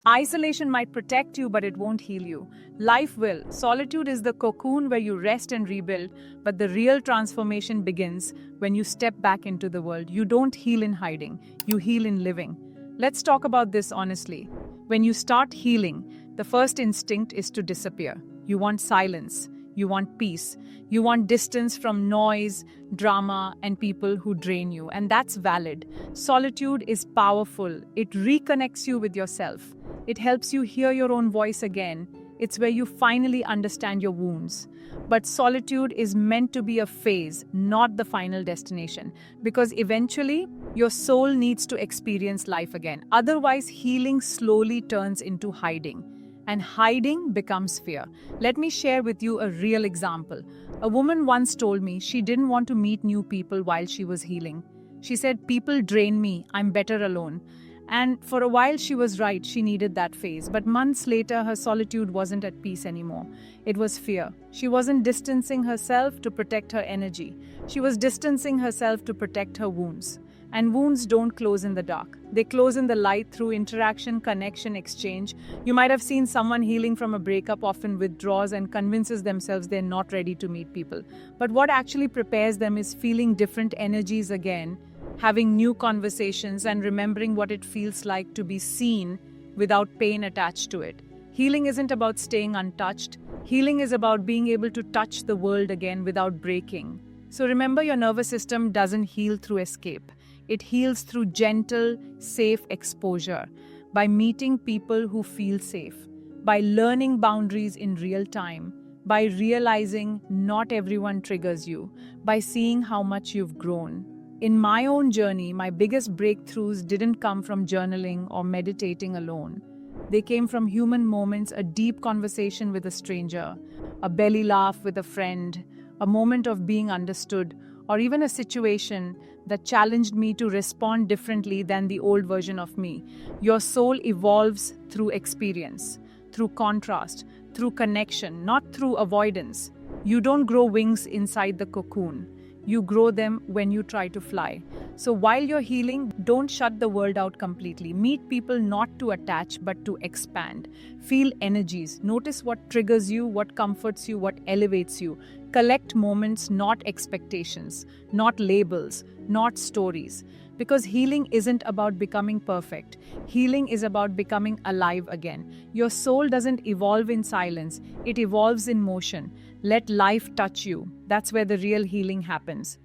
Isolation might protect you, but it won't heal you. Life will. Solitude is the cocoon where you rest and rebuild, but the real transformation begins when you step back into the world. You don't heal in hiding, you heal in living. Let's talk about this honestly. When you start healing, the first instinct is to disappear. You want silence. You want peace. You want distance from noise, drama, and people who drain you. And that's valid. Solitude is powerful. It reconnects you with yourself. It helps you hear your own voice again. It's where you finally understand your wounds. But solitude is meant to be a phase, not the final destination. Because eventually, your soul needs to experience life again. Otherwise, healing slowly turns into hiding. And hiding becomes fear. Let me share with you a real example. A woman once told me she didn't want to meet new people while she was healing. She said, "People drain me, I'm better alone." And for a while she was right, she needed that phase. But months later, her solitude wasn't at peace anymore. It was fear. She wasn't distancing herself to protect her energy. She was distancing herself to protect her wounds. And wounds don't close in the dark. They close in the light through interaction, connection, exchange. You might have seen someone healing from a breakup often withdraws and convinces themselves they're not ready to meet people. But what actually prepares them is feeling different energies again, having new conversations, and remembering what it feels like to be seen without pain attached to it. Healing isn't about staying untouched. Healing is about being able to touch the world again without breaking. So remember, your nervous system doesn't heal through escape. It heals through gentle, safe exposure, by meeting people who feel safe, by learning boundaries in real time, by realizing not everyone triggers you, by seeing how much you've grown. In my own journey, my biggest breakthroughs didn't come from journaling or meditating alone. They came from human moments, a deep conversation with a stranger, a belly laugh with a friend, a moment of being understood, or even a situation that challenged me to respond differently than the old version of me. Your soul evolves through experience, through contrast, through connection, not through avoidance. You don't grow wings inside the cocoon. You grow them when you try to fly. So while you're healing, don't shut the world out completely. Meet people not to attach, but to expand. Feel energies. Notice what triggers you, what comforts you, what elevates you. Collect moments, not expectations, not labels, not stories. Because healing isn't about becoming perfect. Healing is about becoming alive again. Your soul doesn't evolve in silence, it evolves in motion. Let life touch you. That's where the real healing happens.